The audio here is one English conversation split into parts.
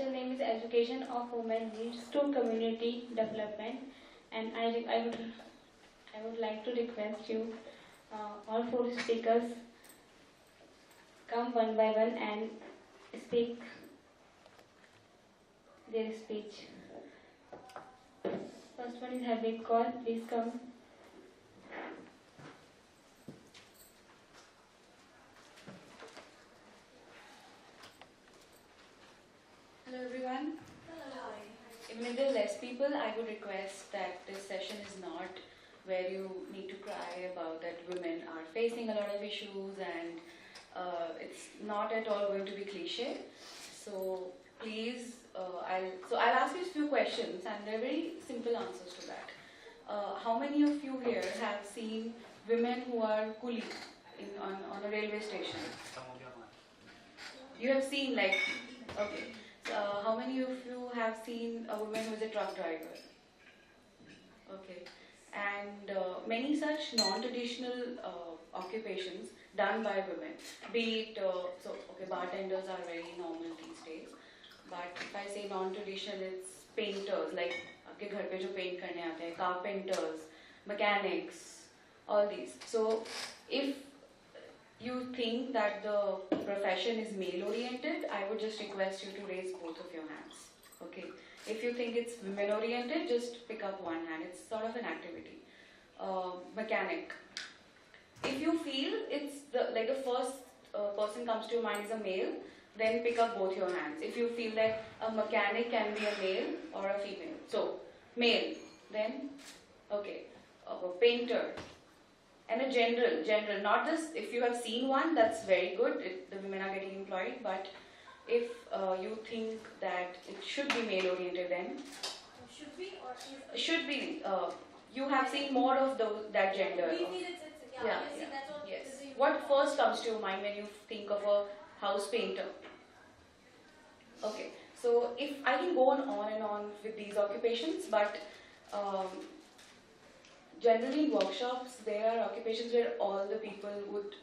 session name is Education of Women Leads to Community Development, and I would like to request you, all four speakers, come one by one and speak their speech. First one is Habib Kaur. Please come. Hello everyone. Even if there are less people, I would request that this session is not where you need to cry about that women are facing a lot of issues, and it's not at all going to be cliche. So please, I'll ask you a few questions, and they're very simple answers to that. How many of you here have seen women who are coolie on a railway station? You have seen, like, okay. How many of you have seen a woman who is a truck driver? Okay. And many such non-traditional occupations done by women. Be it, bartenders are very normal these days. But if I say non-traditional, it's painters, like आपके घर पे जो paint करने आते हैं, carpenters, mechanics, all these. So if you think that the profession is male-oriented, I would just request you to raise both of your hands. Okay. If you think it's women-oriented, just pick up one hand. It's sort of an activity. Mechanic. If you feel it's the first person comes to your mind is a male, then pick up both your hands. If you feel that a mechanic can be a male or a female. So, male. Then, okay. A painter. And a general, not just if you have seen one, that's very good, the women are getting employed, but if you think that it should be male-oriented, then should be or is should be. You have seen more of that gender. We feel it's Yeah. That's what Yes. What first comes to your mind when you think of a house painter? Okay, so if I can go on and on with these occupations, but generally in workshops, there are occupations where all the people would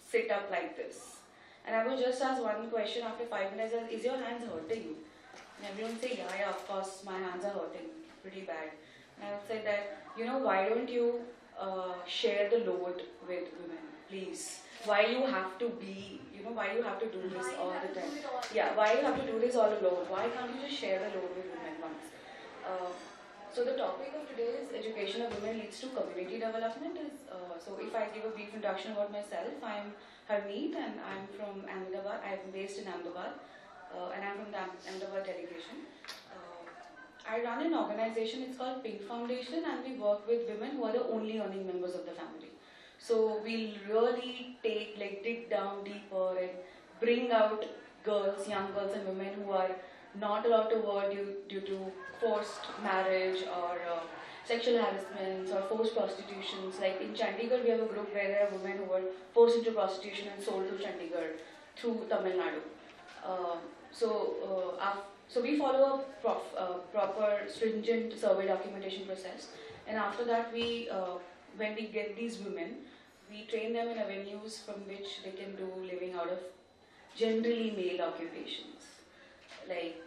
sit up like this. And I would just ask one question after 5 minutes, is your hands hurting? And everyone say, yeah, of course, my hands are hurting pretty bad. And I would say that, why don't you share the load with women, please? Why you have to be, why you have to do this all the time? Yeah, why you have to do this all alone? Why can't you just share the load with women once? So the topic of today is education of women leads to community development. So if I give a brief introduction about myself, I'm Harmeet and I'm from Ahmedabad. I'm based in Ahmedabad and I'm from the Ahmedabad delegation. I run an organization, it's called Pink Foundation, and we work with women who are the only earning members of the family. So we'll really dig down deeper and bring out girls, young girls and women who are not allowed to work due to forced marriage or sexual harassments or forced prostitutions. Like in Chandigarh, we have a group where there are women who were forced into prostitution and sold to Chandigarh through Tamil Nadu. So we follow a proper stringent survey documentation process, and after that when we get these women, we train them in avenues from which they can do living out of generally male occupations, like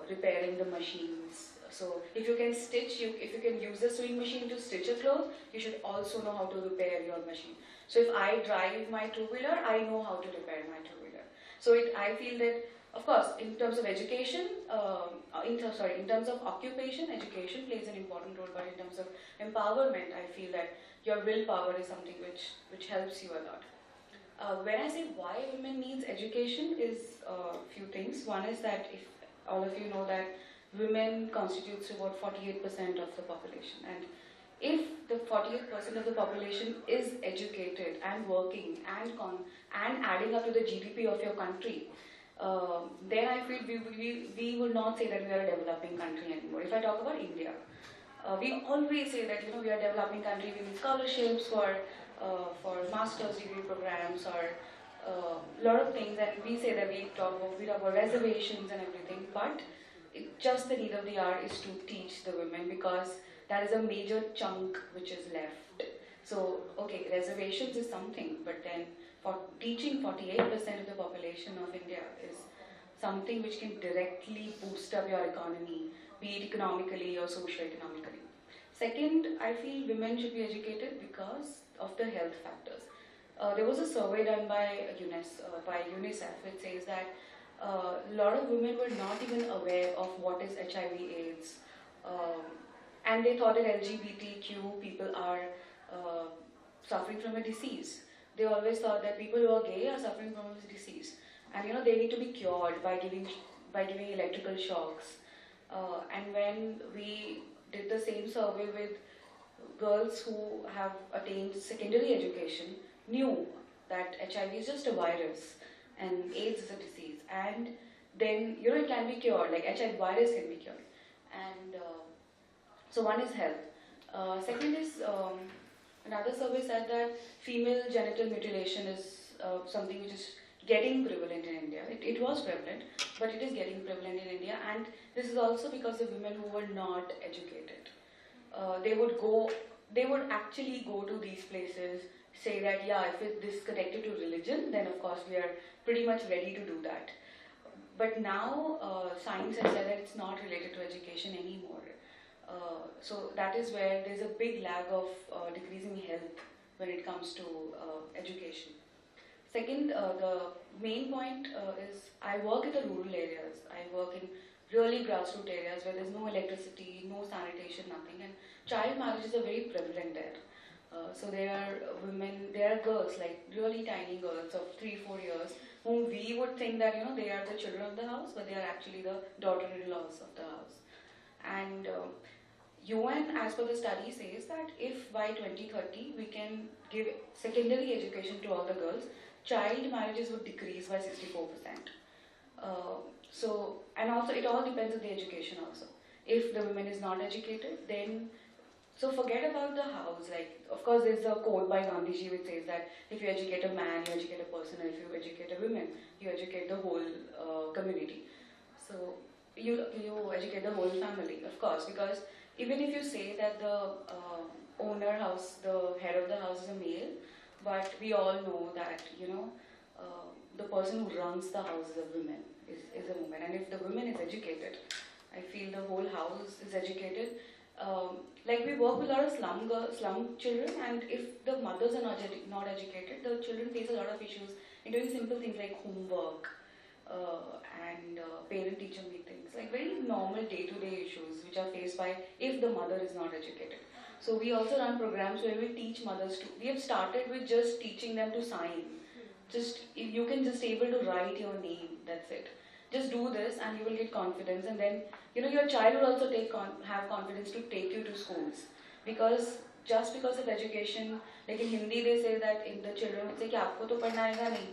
repairing the machines. So if you can stitch, if you can use a sewing machine to stitch a cloth, you should also know how to repair your machine. So if I drive my two-wheeler, I know how to repair my two-wheeler. So I feel that, of course, in terms of education, in terms of occupation, education plays an important role, but in terms of empowerment, I feel that your willpower is something which helps you a lot. When I say why women needs education is a few things. One is that, if all of you know, that women constitutes about 48% of the population, and if the 48% of the population is educated and working and adding up to the GDP of your country, then I feel we would not say that we are a developing country anymore. If I talk about India, we always say that we are a developing country. We need scholarships for master's degree programs or a lot of things, and we say that we talk about reservations and everything, but just the need of the hour is to teach the women, because that is a major chunk which is left. So, okay, reservations is something, but then for teaching 48% of the population of India is something which can directly up your economy, be it economically or socio-economically. Second, I feel women should be educated because of the health factors. There was a survey done by UNICEF which says that a lot of women were not even aware of what is HIV/AIDS, um, and they thought that LGBTQ people are uh, suffering from a disease. They always thought that people who are gay are suffering from a disease, and they need to be cured by giving electrical shocks. And when we did the same survey with girls who have attained secondary education, knew that HIV is just a virus and AIDS is a disease, and then it can be cured. Like HIV virus can be cured, and so one is health. Second is another survey said that female genital mutilation is something which is getting prevalent in India. It was prevalent, but it is getting prevalent in India, and this is also because of women who were not educated. They would actually go to these places, say that yeah, if this is connected to religion, then of course we are pretty much ready to do that. But now science has said that it's not related to education anymore. So that is where there's a big lag of decreasing health when it comes to education. Second, the main point is I work in the rural areas. I work in really grassroots areas where there's no electricity, no sanitation, nothing, and child marriages are very prevalent there. So there are girls, like really tiny girls of 3-4 years, whom we would think that they are the children of the house, but they are actually the daughter-in-laws of the house. And UN, as per the study, says that if by 2030 we can give secondary education to all the girls, child marriages would decrease by 64%. And also it all depends on the education also. If the woman is not educated, then so forget about the house. Like, of course, there's a quote by Gandhiji which says that if you educate a man, you educate a person, and if you educate a woman, you educate the whole community. So you educate the whole family, of course, because even if you say that the head of the house is a male, but we all know that the person who runs the house is a woman, is a woman, and if the woman is educated, I feel the whole house is educated. Like we work with a lot of slum children, and if the mothers are not educated, the children face a lot of issues in doing simple things like homework and parent-teacher meetings, like very normal day-to-day issues which are faced by if the mother is not educated. So we also run programs where we teach mothers to. We have started with just teaching them to sign. Just you can just able to write your name. That's it. Just do this, and you will get confidence, and then your child will also have confidence to take you to schools, because just because of education, like in Hindi they say that in the children would say कि आपको तो पढ़ना आएगा नहीं.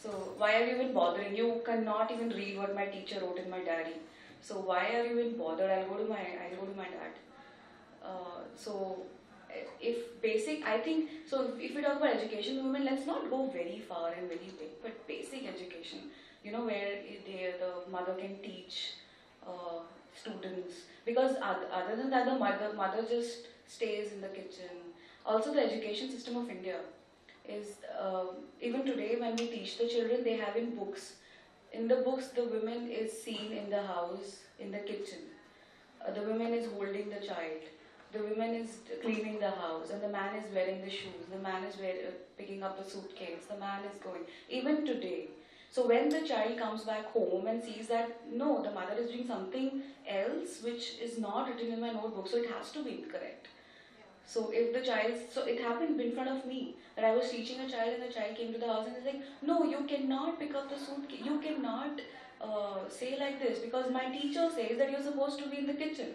So why are you even bothering? You cannot even read what my teacher wrote in my diary. So why are you even bothered? I'll go to my dad. I think so. If we talk about education movement, let's not go very far and very big, but basic education. Where the mother can teach students, because other than that, the mother just stays in the kitchen. Also, the education system of India is even today when we teach the children, they have in books. In the books, the woman is seen in the house, in the kitchen. The woman is holding the child. The woman is cleaning the house, and the man is wearing the shoes. The man is picking up the suitcase. The man is going. Even today. So when the child comes back home and sees that no, the mother is doing something else which is not written in my notebook, so it has to be incorrect. So if the child, so it happened in front of me that I was teaching a child and the child came to the house and is like, no, you cannot pick up the suitcase, you cannot say like this because my teacher says that you're supposed to be in the kitchen.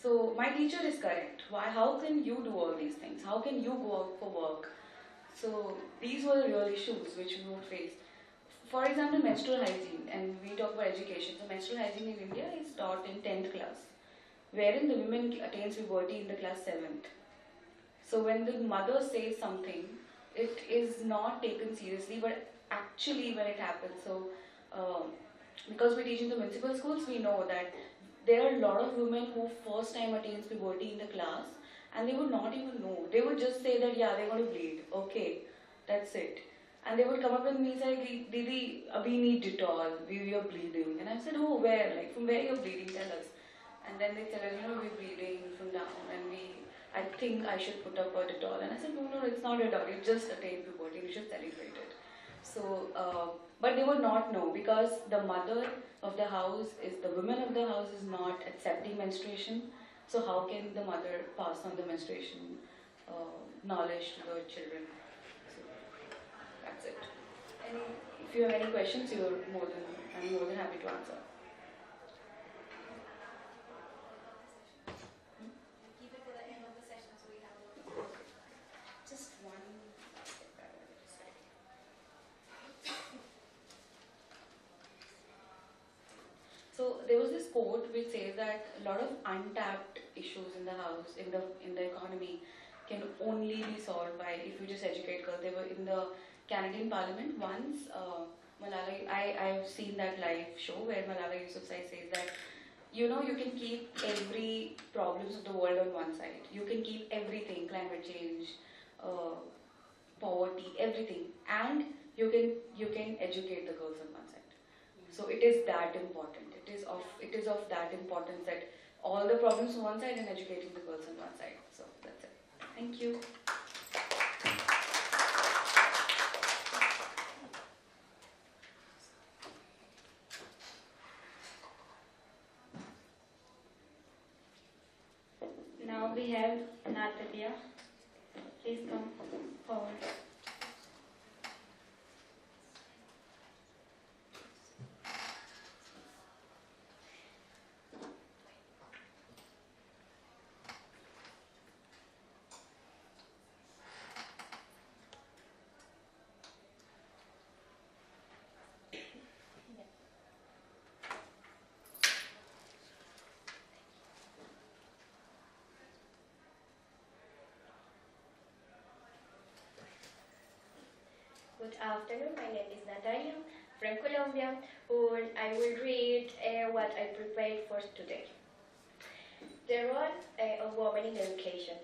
So my teacher is correct. Why? How can you do all these things? How can you go out for work? So these were the real issues which we would face. For example, menstrual hygiene, and we talk about education. So menstrual hygiene in India is taught in 10th class, wherein the woman attains puberty in the class 7th. So when the mother says something, it is not taken seriously, but actually when it happens. So because we teach in the municipal schools, we know that there are a lot of women who first time attains puberty in the class, and they would not even know. They would just say that, yeah, they're going to bleed. Okay, that's it. And they would come up with me and say, Didi, we need Dettol, we are bleeding. And I said, oh, where? Like, from where you're bleeding, tell us. And then they tell us, we're bleeding from down and I think I should put up a Dettol. And I said, no, it's not Dettol, you just attained puberty, we should celebrate it. So, but they would not know because the mother of the house the woman of the house is not accepting menstruation. So how can the mother pass on the menstruation knowledge to the children? So that's it. If you have any questions, I'm more than happy to answer. Keep it to the end of the session so we have a little. Just one step I wanted to say. So there was this quote which says that a lot of untapped issues in the house, in the economy, can only be solved by if you just educate girls. They were in the Canadian Parliament once. Malala, I've seen that live show where Malala Yousafzai says that you can keep every problems of the world on one side. You can keep everything, climate change, poverty, everything, and you can educate the girls on one side. So it is that important. It is of that importance that all the problems on one side and educating the girls on one side. So that's it. Thank you. Now we have Natalia. Please come forward. Good afternoon, my name is Natalia from Colombia, and I will read what I prepared for today. The role of women in education.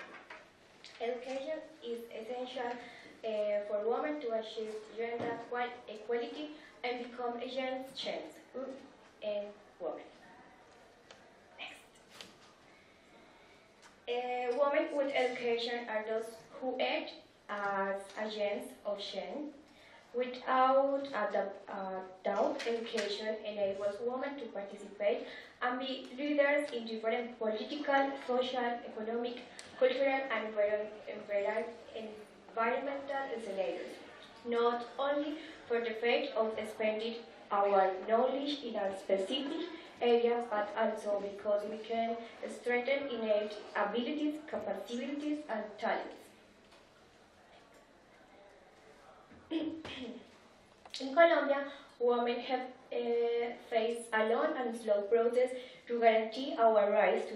Education is essential for women to achieve gender equality and become agents change and women. Next. Women with education are those who act as agents of change. Without a doubt, education enables women to participate and be leaders in different political, social, economic, cultural, and environmental scenarios, not only for the fact of spending our knowledge in a specific area, but also because we can strengthen innate abilities, capabilities, and talents. In Colombia, women have faced a long and slow process to guarantee our rights to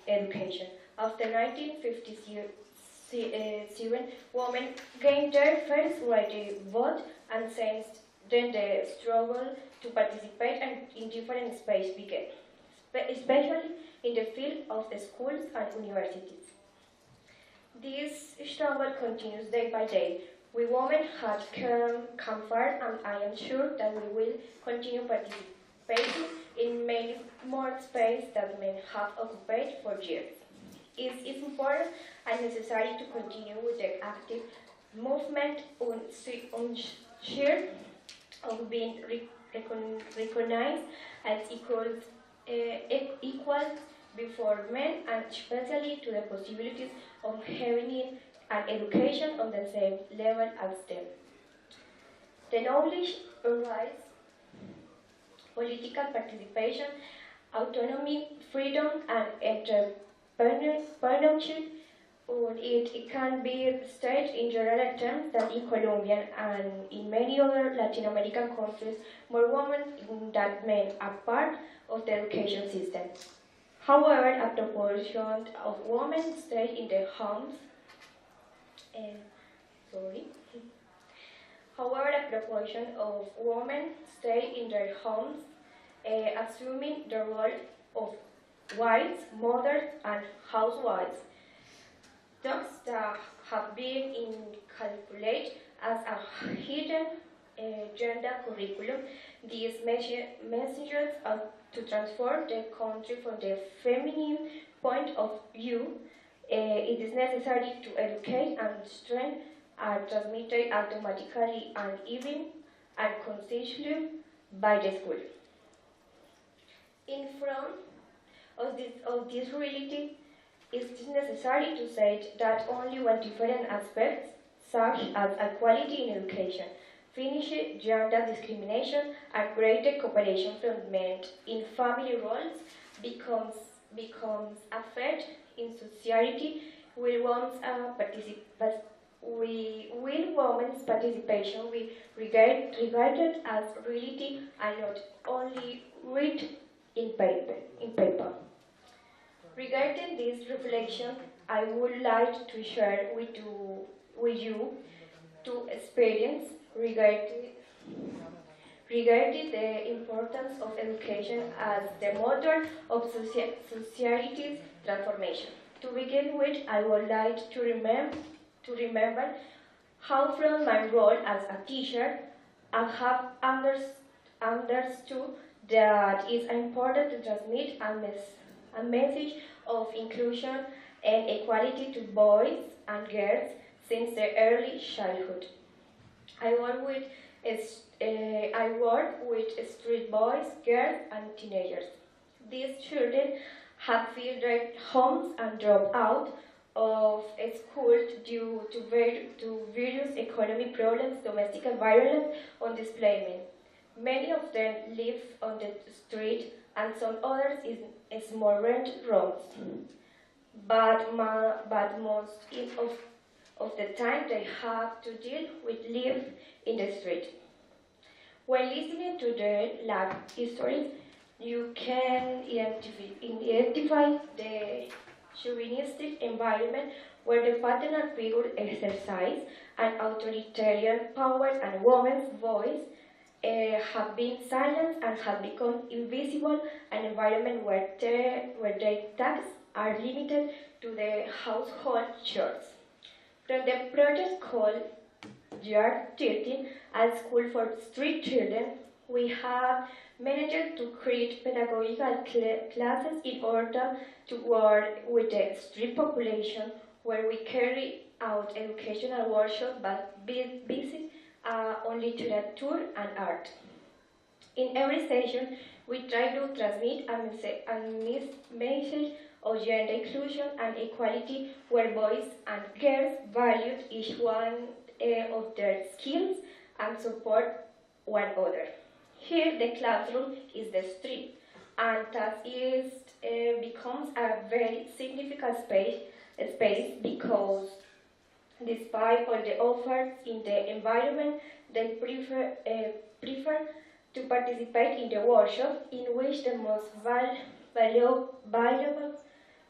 education. After 1957, women gained their first right to vote, and since then the struggle to participate in different spaces began, especially in the field of schools and universities. This struggle continues day by day. We women have come far, and I am sure that we will continue participating in many more spaces that men have occupied for years. It is important and necessary to continue with the active movement on share of being recognized as equal before men, and especially to the possibilities of having and education on the same level as them. The knowledge rights, political participation, autonomy, freedom, and entrepreneurship. It can be stated in general terms that in Colombia and in many other Latin American countries, more women than men are part of the education system. However, a proportion of women stay in their homes. However, a proportion of women stay in their homes, assuming the role of wives, mothers, and housewives. Those that have been incalculate as a hidden gender curriculum. These messages are to transform the country from the feminine point of view. It is necessary to educate and strength are transmitted automatically and even unconsciously by the school. In front of this reality, it is necessary to say that only when different aspects, such as equality in education, finished gender discrimination, and greater cooperation from men in family roles becomes a fact in society, will women's participation be regarded as reality and not only read in paper. Regarding this reflection, I would like to share with you two experience regarding the importance of education as the motor of society's transformation. To begin with, I would like to remember how from my role as a teacher, I have understood that it's important to transmit a message of inclusion and equality to boys and girls since their early childhood. I work with street boys, girls, and teenagers. These children have fled their homes and dropped out of school due to various economic problems, domestic violence, unemployment. Many of them live on the street, and some others in small rent rooms. But most of the time they have to deal with live in the street. When listening to their life histories, you can identify the chauvinistic environment where the paternal figure exercise an authoritarian power and woman's voice have been silenced and have become invisible, an environment where their tasks are limited to the household chores. From the project called Yard 13, a school for street children, we have managed to create pedagogical classes in order to work with the street population, where we carry out educational workshops but visit on literature and art. In every session, we try to transmit a message of gender inclusion and equality, where boys and girls value each one of their skills and support one another. Here, the classroom is the street, and thus becomes a very significant space because despite all the offers in the environment, they prefer to participate in the workshop, in which the most valuable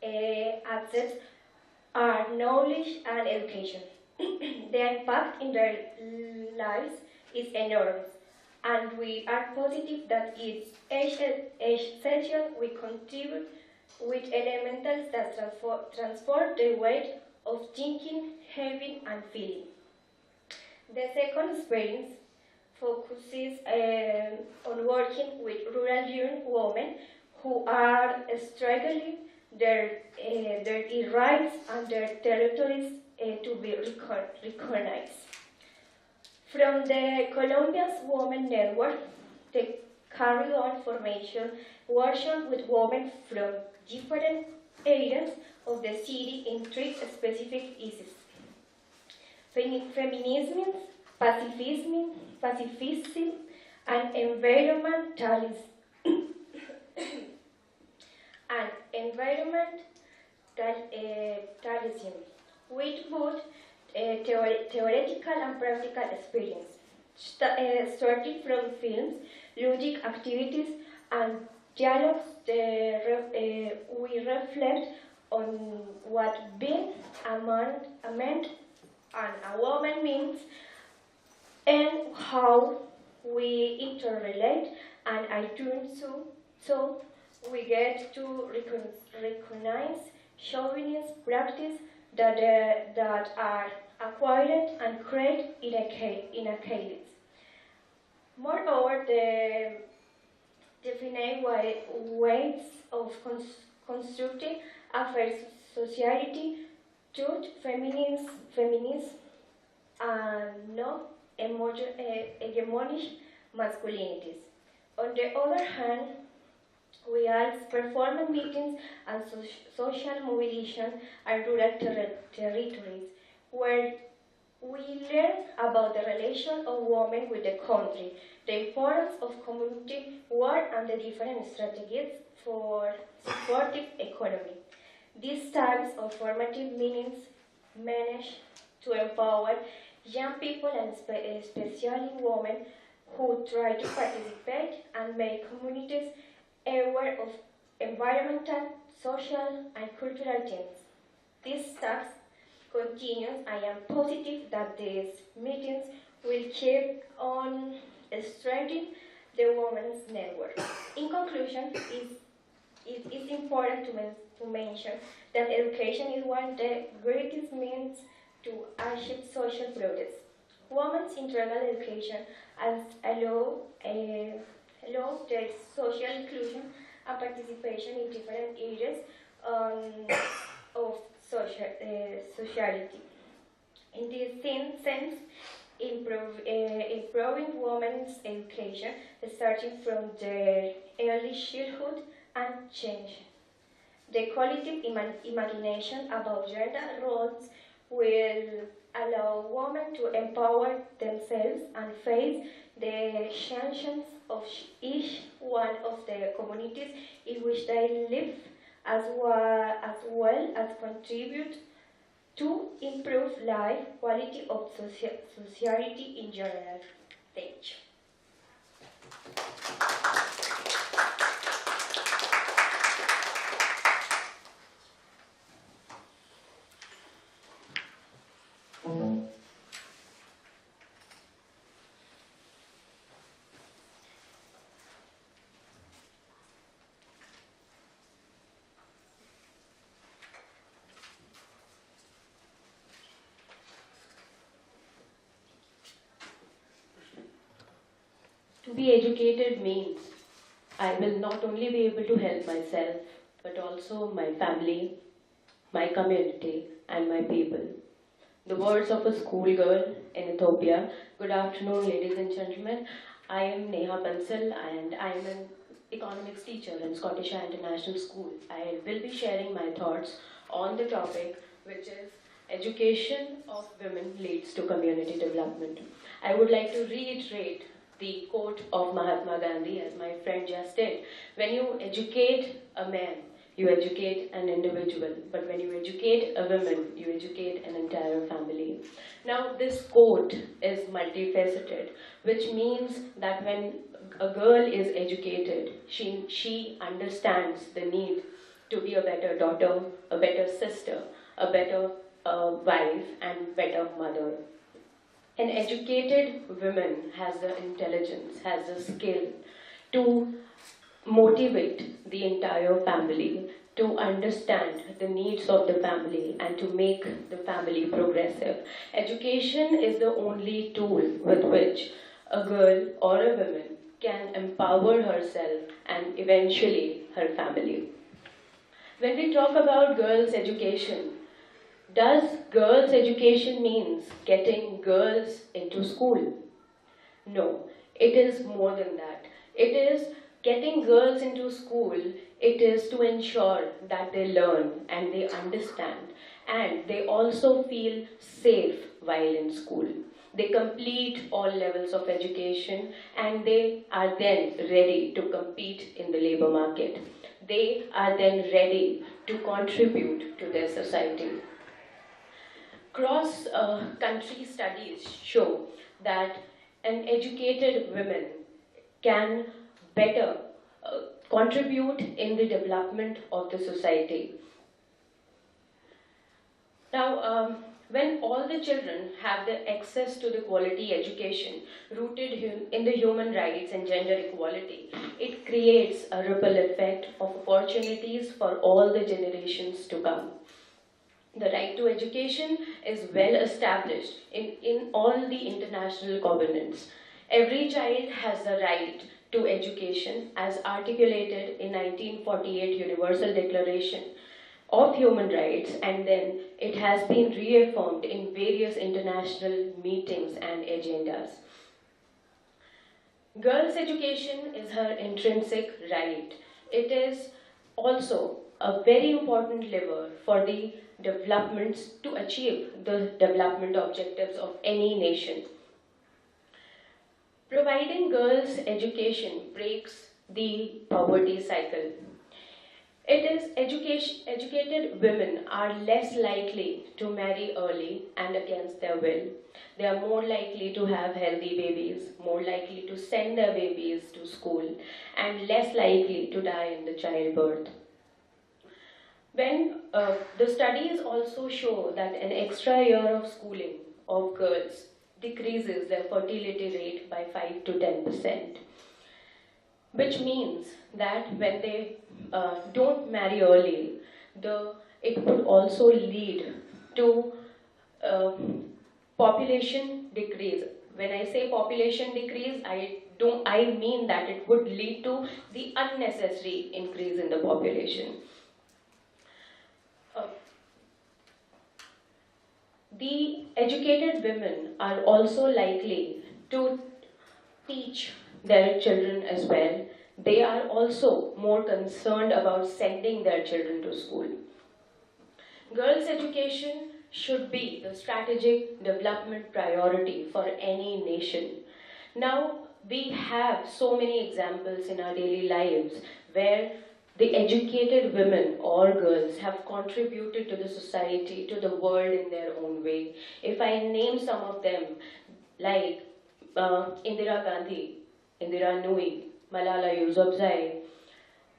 assets are knowledge and education. The impact in their lives is enormous, and we are positive that each session we contribute with elementals that transform the way of thinking, having, and feeling. The second experience focuses on working with rural young women who are struggling their rights and their territories to be recognized. From the Colombia's Women Network, they carry on formation workshops with women from different areas of the city in three specific issues: feminism, pacifism, and environmentalism. With both theoretical and practical experience, starting from films, ludic activities, and dialogues. We reflect on what being a man and a woman means, and how we interrelate, and I do so we get to recognize chauvinist practice that are acquired and created in a cadence. Moreover, the definite ways of constructing a fair society, truth, feminism, and no hegemonic masculinities. On the other hand, we are performing meetings and social mobilization and rural territories where we learn about the relation of women with the country, the importance of community work and the different strategies for supportive economy. These types of formative meetings manage to empower young people and especially women who try to participate and make communities aware of environmental, social, and cultural themes. This task continues. I am positive that these meetings will keep on strengthening the women's network. In conclusion, it is important to mention that education is one of the greatest means to achieve social progress. Women's internal education allows their social inclusion and participation in different areas of sociality. In this sense, improving women's education, starting from their early childhood and change. The collective imagination about gender roles will allow women to empower themselves and face the challenges of each one of the communities in which they live, as well as contribute to improve life quality of society in general. Thank you. To be educated means I will not only be able to help myself, but also my family, my community, and my people. The words of a schoolgirl in Ethiopia. Good afternoon, ladies and gentlemen. I am Neha Bansal, and I am an economics teacher in Scottish International School. I will be sharing my thoughts on the topic, which is education of women leads to community development. I would like to reiterate the quote of Mahatma Gandhi, as my friend just did. When you educate a man, you educate an individual. But when you educate a woman, you educate an entire family. Now, this quote is multifaceted, which means that when a girl is educated, she understands the need to be a better daughter, a better sister, a better wife, and better mother. An educated woman has the intelligence, has the skill to motivate the entire family, to understand the needs of the family, and to make the family progressive. Education is the only tool with which a girl or a woman can empower herself and eventually her family. When we talk about girls' education, does girls' education means getting girls into school? No, it is more than that. It is getting girls into school, it is to ensure that they learn and they understand and they also feel safe while in school. They complete all levels of education and they are then ready to compete in the labor market. They are then ready to contribute to their society. Cross-country studies show that an educated woman can better contribute in the development of the society. Now, when all the children have the access to the quality education rooted in the human rights and gender equality, it creates a ripple effect of opportunities for all the generations to come. The right to education is well established in all the international covenants. Every child has the right to education as articulated in 1948 Universal Declaration of Human Rights, and then it has been reaffirmed in various international meetings and agendas. Girls' education is her intrinsic right. It is also a very important lever for the developments to achieve the development objectives of any nation. Providing girls education breaks the poverty cycle. It is educated women are less likely to marry early and against their will. They are more likely to have healthy babies, more likely to send their babies to school, and less likely to die in the childbirth. When the studies also show that an extra year of schooling of girls decreases their fertility rate by 5 to 10%, which means that when they don't marry early, it could also lead to population decrease. When I say population decrease, I mean that it would lead to the unnecessary increase in the population. The educated women are also likely to teach their children as well. They are also more concerned about sending their children to school. Girls' education should be the strategic development priority for any nation. Now, we have so many examples in our daily lives where the educated women or girls have contributed to the society, to the world in their own way. If I name some of them, like Indira Gandhi, Indira Nui, Malala Yousafzai,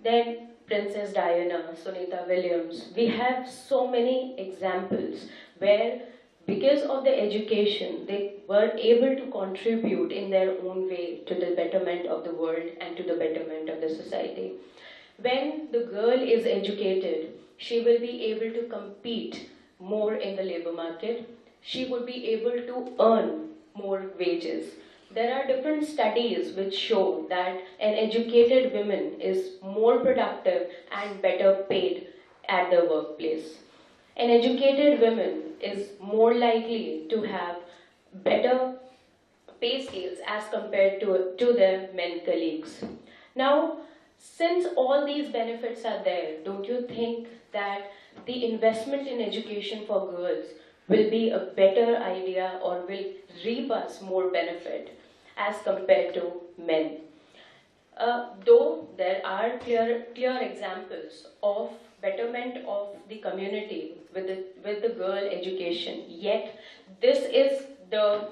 then Princess Diana, Sunita Williams. We have so many examples where, because of the education, they were able to contribute in their own way to the betterment of the world and to the betterment of the society. When the girl is educated, she will be able to compete more in the labor market. She would be able to earn more wages. There are different studies which show that an educated woman is more productive and better paid at the workplace. An educated woman is more likely to have better pay scales as compared to their men colleagues. Now, since all these benefits are there, don't you think that the investment in education for girls will be a better idea or will reap us more benefit as compared to men? Though there are clear examples of betterment of the community with the girl education, yet this is the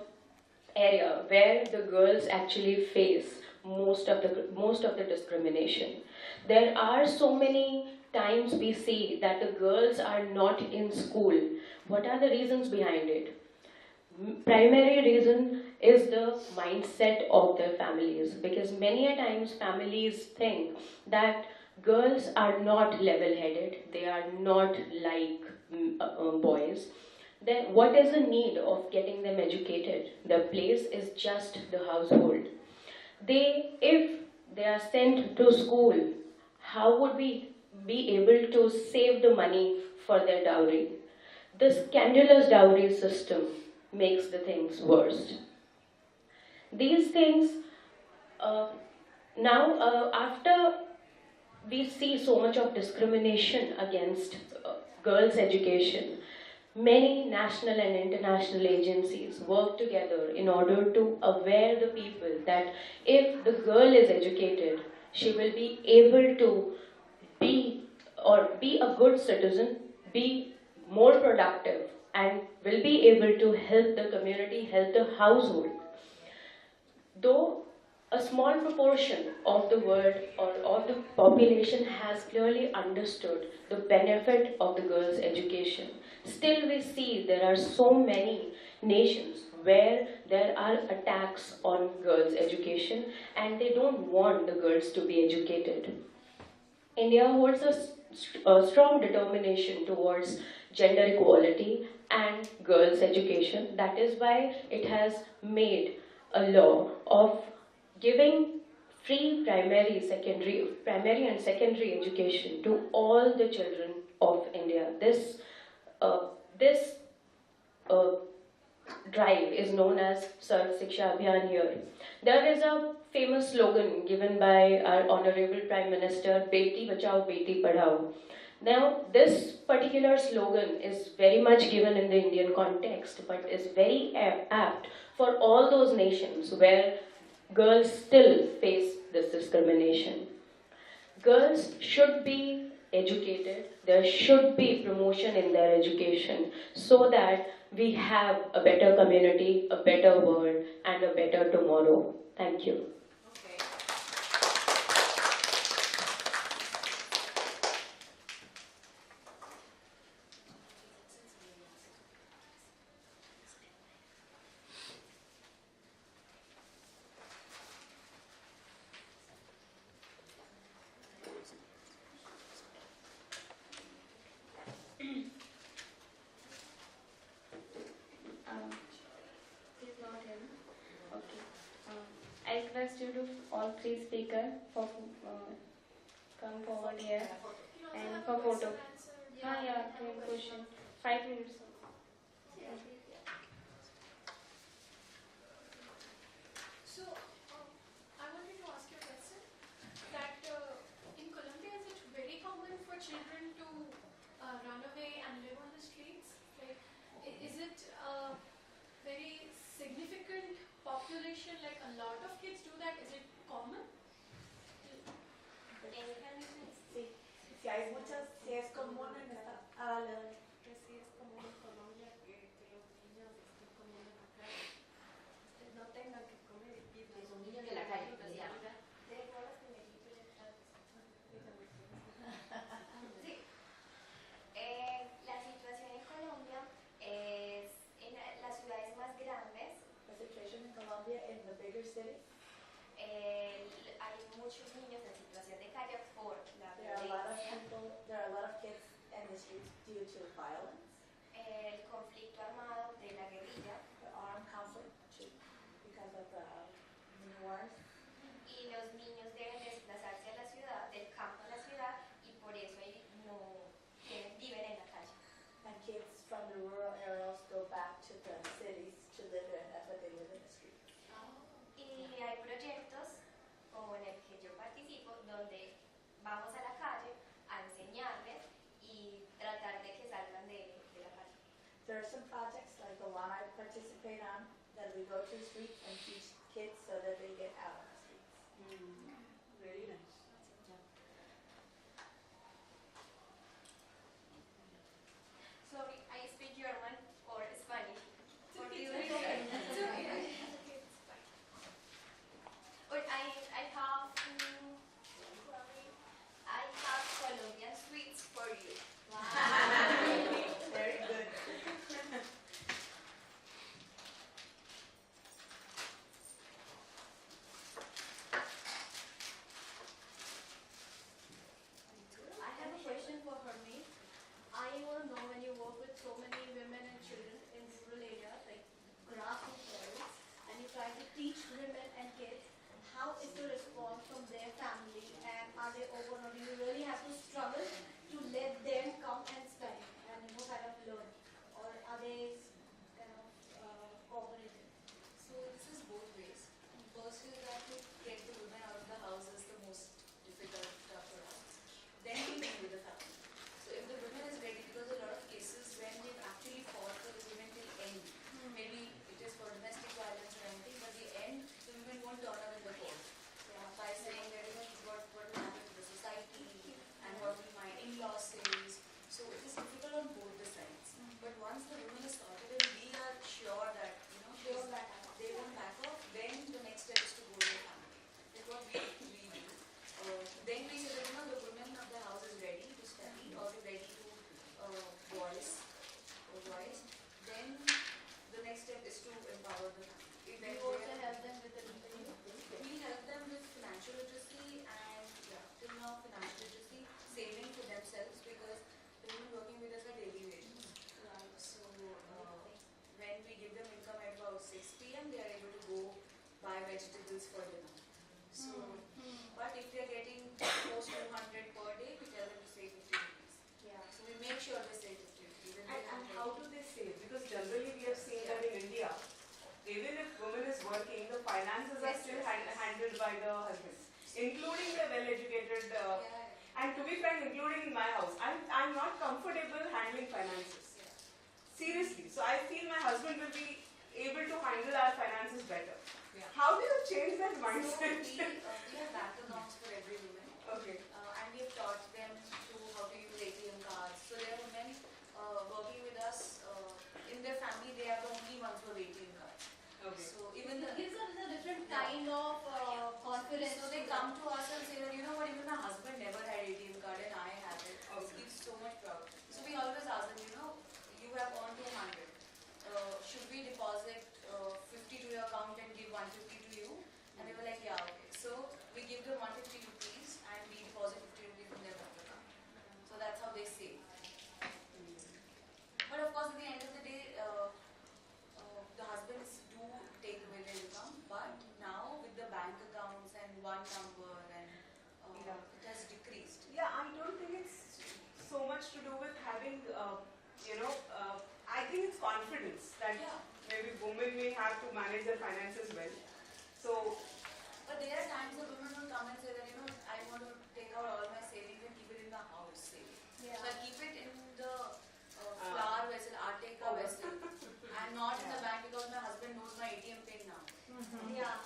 area where the girls actually face most of the discrimination. There are so many times we see that the girls are not in school. What are the reasons behind it? Primary reason is the mindset of their families, because many a times families think that girls are not level-headed, they are not like boys. Then what is the need of getting them educated? The place is just the household. If they are sent to school, how would we be able to save the money for their dowry? The scandalous dowry system makes the things worse. These things, after we see so much of discrimination against girls' education, many national and international agencies work together in order to aware the people that if the girl is educated, she will be able to be a good citizen, be more productive, and will be able to help the community, help the household. Though a small proportion of the world or of the population has clearly understood the benefit of the girls' education, still we see there are so many nations where there are attacks on girls' education and they don't want the girls to be educated. India holds a a strong determination towards gender equality and girls' education. That is why it has made a law of giving free primary and secondary education to all the children of India. This drive is known as Sarv Shiksha Abhiyan here. There is a famous slogan given by our Honorable Prime Minister, Beti Bachao, Beti Padhao. Now, this particular slogan is very much given in the Indian context, but is very apt for all those nations where girls still face this discrimination. Girls should be educated, there should be promotion in their education so that we have a better community, a better world, and a better tomorrow. Thank you. Okay. He's not him. Okay. I request you to all three speakers for come forward here and for photo. Yeah, same question. 5 minutes. So, I wanted to ask you a question. That in Colombia, is it very common for children to run away and live on the streets? Like, is it a very significant population? Like, a lot of kids do that. Is it common? Sí, sí hay muchas, sí es común en esta, Que sí es común en Colombia que los niños estén comiendo en la calle. No tengan que comer y los niños en la calle. Sí, la situación en Colombia es en las ciudades más grandes. the situation in Colombia in the bigger cities. Hay muchos niños en situación de calle por la There are a lot of violencia, people, there are a lot of kids in the streets due to violence, el conflicto armado de la guerrilla the armed conflict, because of the wars. y los niños deben desplazarse a la ciudad, del campo a la ciudad y por eso viven en la calle. And kids from the rural areas go back to the cities to live in, that's what they live in the streets. Y hay proyectos como en el que yo participo donde vamos a la calle a enseñarles y tratar de que salgan de la calle. There are some projects like the one I participate on that we go to the streets and teach kids so that they get out on the streets. Very nice. Sorry, I speak German or Spanish. What do you It's think? okay. It's okay. Or I have I have Colombian sweets for you. Very good. I have a question for Harmeet. I want to know when you work with so many women and children in rural areas like grassroots levels, and you try to teach women and kids, how is the response from their family, and are they open, or do you really have to struggle to let them come and buy vegetables for dinner. So, but if they're getting close to 100 per day, we tell them to save 50 rupees. Yeah. So we make sure they save 50 rupees. And how do they save? Because generally we have seen that in India, even if woman is working, the finances are still handled by the husbands, including the well-educated. And to be frank, including in my house, I'm not comfortable handling finances. Seriously. So I feel my husband will be able to handle our finances better. How do you change that mindset? So we have bank accounts for every woman. Okay. And we have taught them how to use ATM cards. So there are women working with us. In their family, they are the only ones who have ATM cards. Okay. So even It gives us a different kind of confidence. So they come to us and say that, you know what, even my husband never had ATM card and I have it. This gives so much proud. So we always ask them, you know, you have earned 200. Should we deposit 50 to your account and give 150 to you? And they were like, yeah, okay. So we give them 150 rupees and we deposit 50 rupees in their bank account. So that's how they save. But of course, at the end of the day, the husbands do take away their income. But now with the bank accounts and one number and it has decreased. Yeah, I don't think it's so much to do with having, I think it's confidence that maybe women may have to manage their finances well. So, but there are times the women will come and say that, you know, I want to take out all my savings and keep it in the house saving. Yeah. So I keep it in the flour vessel, Arteka vessel, and not in the bank because my husband knows my ATM pin now. Yeah.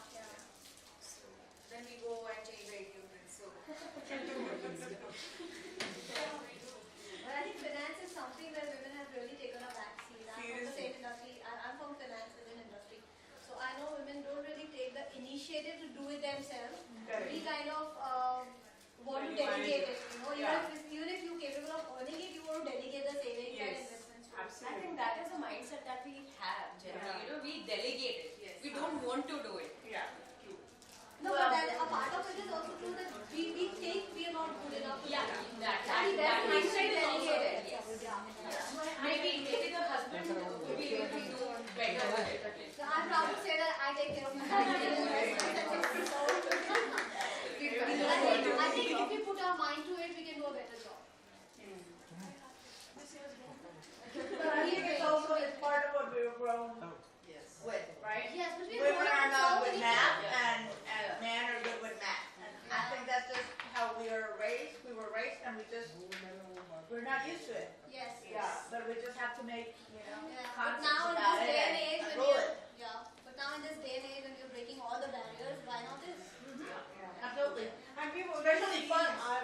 So then we go and change the ATM pin. So. But I think finance is something where women have really taken a back seat. I'm from the same industry. I'm from finance as an industry. So I know women don't really take the initiative to do it themselves. Correct. We kind of want to When you delegate manage it. You know, Yeah. even if you're capable of earning it, you want to delegate the savings and Yes. investments. to it. I Absolutely. think that is a mindset that we have generally. You know, we delegate it. Yes. We don't want to do it. Yeah, true. No, but that, a part of it is also true that we think we are not good enough. Yeah, that That mindset is also delegated. there. Yes. Maybe the husband will be able to do better with it. So I'm proud to say that I take care of my family. I think if we put our mind to it, we can do a better job. I think it's also it's part of what we were grown with, right? Yes, but we Women are not with math math. and men are good with math. And I think that's just how we were raised. We were raised and we're not used to it. Yes. Yeah, but we just have to make, Yeah. But concepts now in about this it day and age, and when roll you're, it. but now in this day and age, when you're breaking all the barriers, why not this? Absolutely. And we've already Especially seen funds. our